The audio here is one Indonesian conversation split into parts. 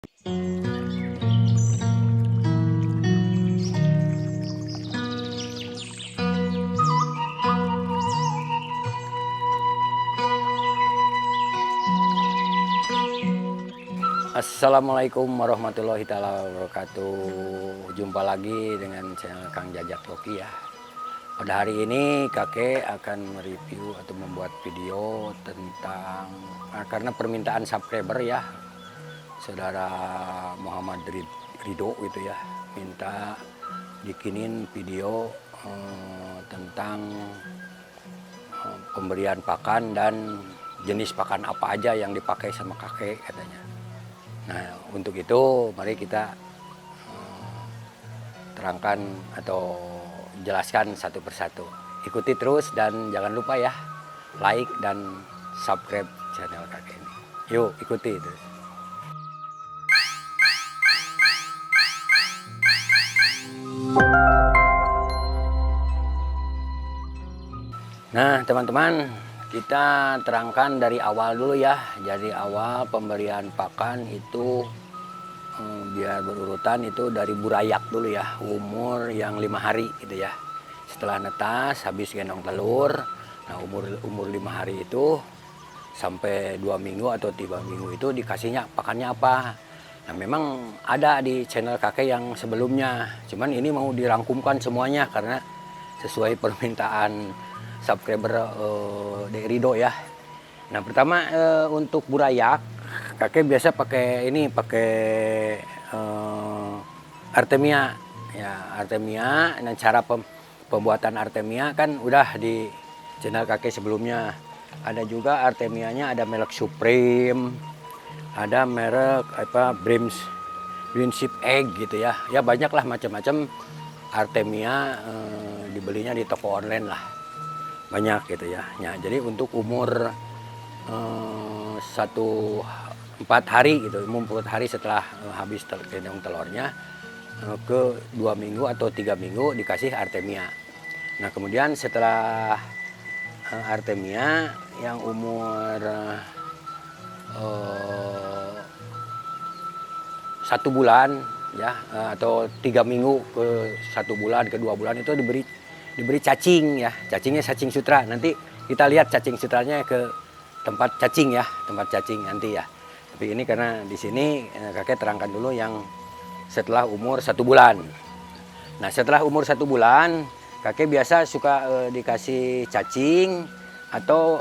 Assalamualaikum warahmatullahi wabarakatuh. Jumpa lagi dengan channel Kang Jajak Loki ya. Pada hari ini kakek akan mereview atau membuat video tentang karena permintaan subscriber ya, saudara Muhammad Ridho itu ya, minta bikinin video tentang pemberian pakan dan jenis pakan apa aja yang dipakai sama kakek katanya. Nah, untuk itu mari kita terangkan atau jelaskan satu persatu. Ikuti terus dan jangan lupa ya, like dan subscribe channel kakek ini. Yuk, ikuti terus. Nah, teman-teman, kita terangkan dari awal dulu ya. Jadi awal pemberian pakan itu biar berurutan itu dari burayak dulu ya, umur yang 5 hari gitu ya. Setelah netas habis gendong telur, nah umur 5 hari itu sampai 2 minggu atau 3 minggu itu dikasihnya pakannya apa. Nah, memang ada di channel kakek yang sebelumnya, cuman ini mau dirangkumkan semuanya karena sesuai permintaan subscriber Dek Ridho ya. Nah, pertama untuk burayak kakek biasa pakai ini, pakai Artemia ya. Artemia, dan cara pembuatan Artemia kan udah di channel kakek sebelumnya. Ada juga Artemianya, ada merek Supreme, ada merek apa Brinsip Egg gitu ya. Ya banyak lah macam-macam Artemia, dibelinya di toko online lah. Banyak gitu ya. Ya, jadi untuk umur 4 hari gitu, umur 4 hari setelah habis gendong telurnya ke 2 minggu atau 3 minggu dikasih Artemia. Nah, kemudian setelah Artemia yang umur 1 bulan ya, atau 3 minggu ke 1 bulan ke 2 bulan itu diberi cacing ya. Cacingnya cacing sutra. Nanti kita lihat cacing sutranya ke tempat cacing ya, tempat cacing nanti ya. Tapi ini karena di sini kakek terangkan dulu yang setelah umur 1 bulan. Nah, setelah umur 1 bulan kakek biasa suka dikasih cacing atau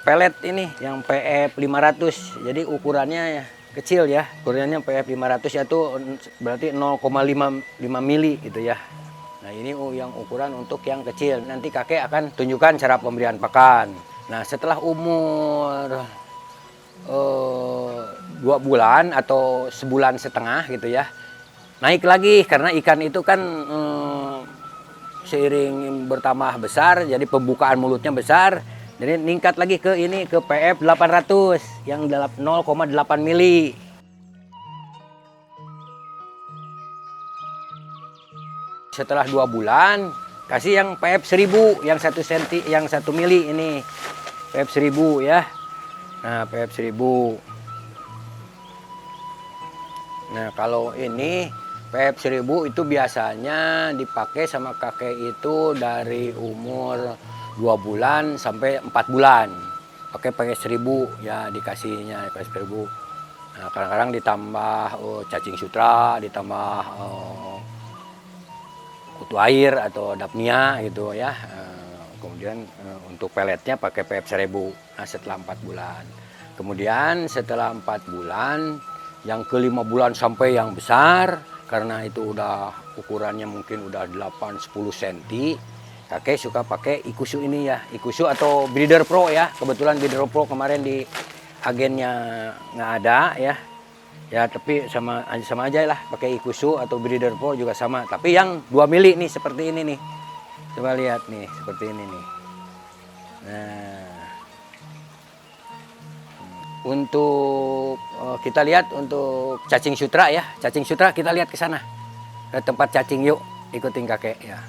pelet ini yang PF 500. Jadi ukurannya kecil ya. Ukurannya PF 500 itu berarti 0,5 mili gitu ya. Nah, ini yang ukuran untuk yang kecil. Nanti kakek akan tunjukkan cara pemberian pakan. Nah, setelah umur 2 bulan atau sebulan setengah gitu ya, naik lagi karena ikan itu kan seiring bertambah besar, jadi pembukaan mulutnya besar, jadi meningkat lagi ke ini, ke PF 800 yang 0,8 mili. Setelah 2 bulan kasih yang PF 1000 yang 1 cm, yang 1 mili ini PF 1000 ya. Nah, PF 1000. Nah, kalau ini PF 1000 itu biasanya dipakai sama kakek itu dari umur 2 bulan sampai 4 bulan. Pakai PF 1000 ya, dikasihnya PF 1000. Nah, kadang-kadang ditambah cacing sutra, ditambah kutu air atau dapnia gitu ya. Kemudian untuk peletnya pakai PF 1000. Nah, setelah 4 bulan. Kemudian setelah 4 bulan, yang ke 5 bulan sampai yang besar, karena itu udah ukurannya mungkin udah 8-10 cm, kakek suka pakai Ikusu ini ya. Ikusu atau Breeder Pro ya. Kebetulan Breeder Pro kemarin di agennya nggak ada ya. Ya, tapi sama aja lah, pakai Ikusu atau Breeder Pro juga sama. Tapi yang 2 mili nih seperti ini nih. Coba lihat nih, seperti ini nih. Nah, untuk kita lihat untuk cacing sutra ya. Cacing sutra kita lihat ke sana. Ke tempat cacing yuk, ikutin kakek ya.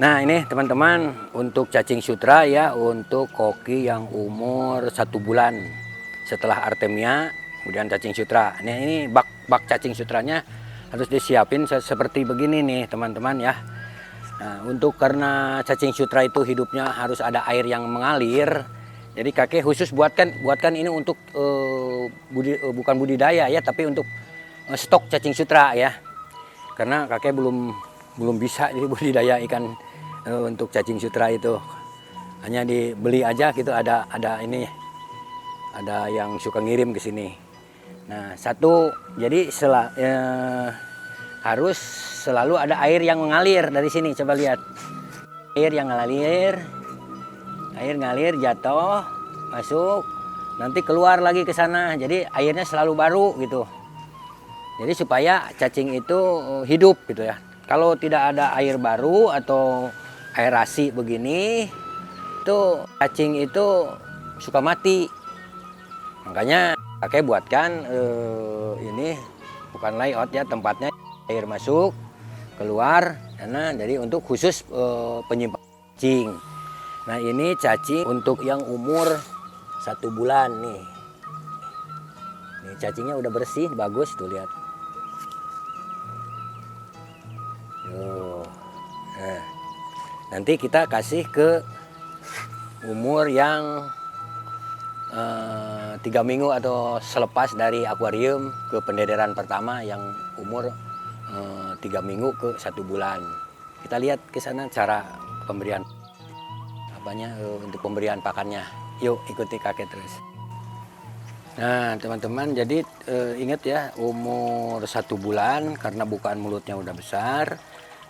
Nah, ini teman-teman untuk cacing sutra ya, untuk koki yang umur 1 bulan setelah Artemia kemudian cacing sutra. Nah ini bak cacing sutranya harus disiapin seperti begini nih teman-teman ya. Nah, untuk karena cacing sutra itu hidupnya harus ada air yang mengalir, jadi kakek khusus buatkan ini untuk bukan budidaya ya, tapi untuk stok cacing sutra ya. Karena kakek belum bisa jadi budidaya ikan untuk cacing sutra itu. Hanya dibeli aja gitu, ada ini, ada yang suka ngirim ke sini. Nah jadi harus selalu ada air yang mengalir dari sini. Coba lihat, air yang ngalir, air ngalir jatuh masuk, nanti keluar lagi ke sana. Jadi airnya selalu baru gitu. Jadi supaya cacing itu hidup gitu ya. Kalau tidak ada air baru atau aerasi begini, itu cacing itu suka mati. Makanya kakek buatkan ini bukan layout ya, tempatnya air masuk keluar, karena jadi untuk khusus penyimpanan cacing. Nah ini cacing untuk yang umur 1 bulan nih. Nih cacingnya udah bersih, bagus tuh lihat. Nah, nanti kita kasih ke umur yang 3 minggu atau selepas dari akuarium ke pendederan pertama yang umur 3 minggu ke 1 bulan. Kita lihat ke sana cara pemberian untuk pemberian pakannya. Yuk ikuti kakek terus. Nah teman-teman, jadi ingat ya, umur 1 bulan karena bukaan mulutnya udah besar.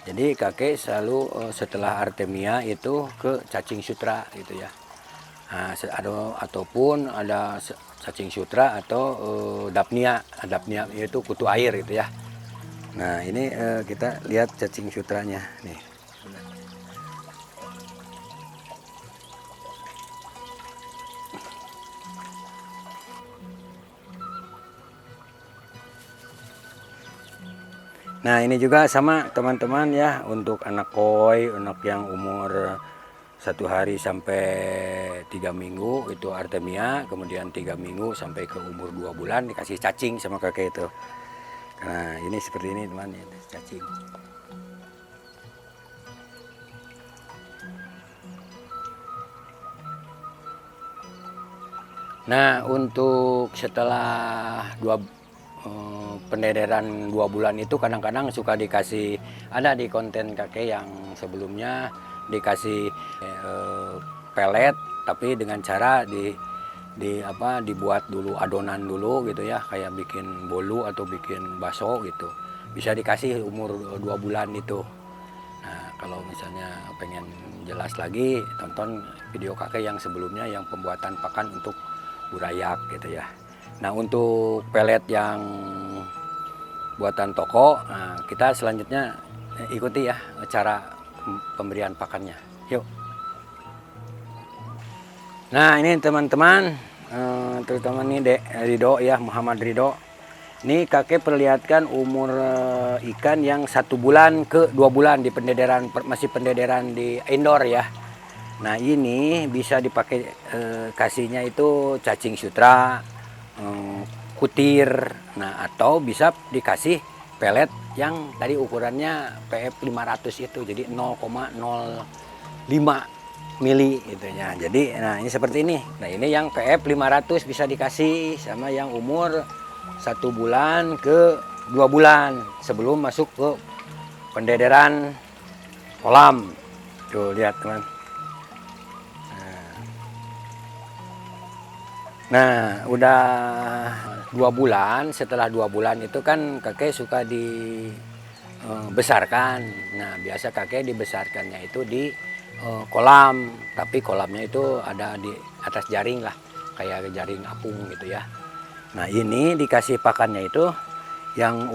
Jadi kakek selalu setelah Artemia itu ke cacing sutra gitu ya. Nah, ataupun ada cacing sutra atau Daphnia itu kutu air gitu ya. Nah ini kita lihat cacing sutranya nih. Nah ini juga sama teman-teman ya, untuk anak koi, anak yang umur 1 hari sampai 3 minggu itu Artemia, kemudian 3 minggu sampai ke umur 2 bulan dikasih cacing sama kakek itu. Nah ini seperti ini teman, ya, cacing. Nah untuk setelah pendederan 2 bulan itu kadang-kadang suka dikasih, ada di konten kakek yang sebelumnya dikasih pelet, tapi dengan cara dibuat dulu adonan dulu gitu ya, kayak bikin bolu atau bikin bakso gitu. Bisa dikasih umur 2 bulan itu. Nah kalau misalnya pengen jelas lagi, tonton video kakek yang sebelumnya yang pembuatan pakan untuk burayak gitu ya. Nah untuk pelet yang buatan toko, nah, kita selanjutnya ikuti ya cara pemberian pakannya. Yuk. Nah ini teman-teman, terutama nih Ridho ya, Muhammad Ridho. Ini kakek perlihatkan umur ikan yang 1 bulan ke 2 bulan di pendederan, masih pendederan di indoor ya. Nah ini bisa dipakai kasihnya itu cacing sutra, kutir, nah atau bisa dikasih pelet yang tadi ukurannya PF 500 itu, jadi 0,05 mili gitu ya. Jadi nah ini seperti ini. Nah ini yang PF 500 bisa dikasih sama yang umur 1 bulan ke 2 bulan sebelum masuk ke pendederan kolam. Tuh lihat teman. Nah udah 2 bulan, setelah 2 bulan itu kan kakek suka dibesarkan. Nah biasa kakek dibesarkannya itu di kolam, tapi kolamnya itu ada di atas jaring lah, kayak jaring apung gitu ya. Nah ini dikasih pakannya itu yang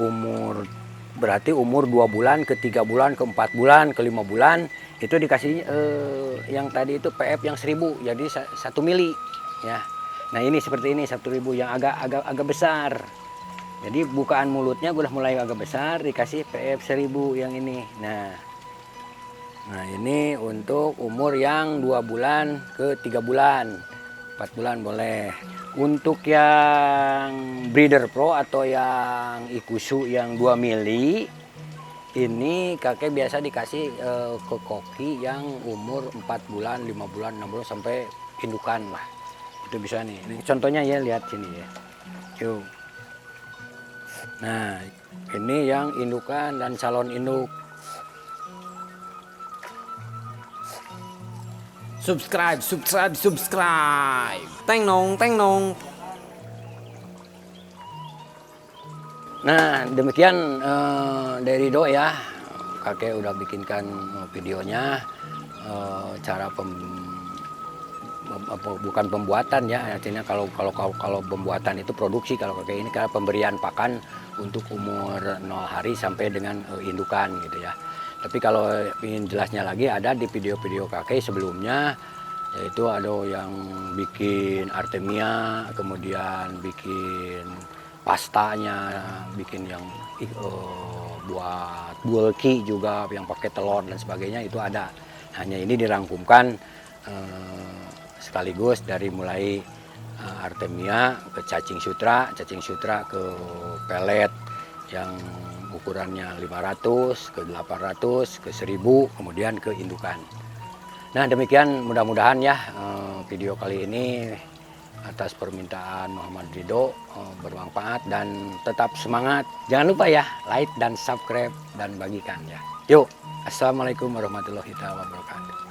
berarti umur 2 bulan ke 3 bulan ke 4 bulan ke 5 bulan itu dikasih yang tadi itu PF yang 1000, jadi 1 mili ya. Nah ini seperti ini 1000 yang agak besar. Jadi bukaan mulutnya udah mulai agak besar, dikasih PF 1000 yang ini. Nah ini untuk umur yang 2 bulan ke 3 bulan, 4 bulan boleh. Untuk yang breeder pro atau yang ikusu yang 2 mili, ini kakek biasa dikasih ke koki yang umur 4 bulan, 5 bulan, 6 bulan sampai indukan lah. Itu bisa nih. Ini contohnya ya, lihat sini ya. Yuk. Nah, ini yang indukan dan calon induk. Subscribe. Teng nong. Nah, demikian dari Do ya. Kakek udah bikinkan videonya, cara bukan pembuatan ya, artinya kalau pembuatan itu produksi, kalau kakek ini karena pemberian pakan untuk umur 0 hari sampai dengan indukan gitu ya. Tapi kalau ingin jelasnya lagi ada di video-video kakek sebelumnya, yaitu ada yang bikin artemia, kemudian bikin pastanya, bikin yang buat bulky juga yang pakai telur dan sebagainya, itu ada. Hanya ini dirangkumkan sekaligus dari mulai artemia ke cacing sutra ke pelet yang ukurannya 500 ke 800 ke 1000, kemudian ke indukan. Nah, demikian mudah-mudahan ya video kali ini atas permintaan Muhammad Ridho bermanfaat dan tetap semangat. Jangan lupa ya like dan subscribe dan bagikan ya. Yuk, assalamualaikum warahmatullahi wabarakatuh.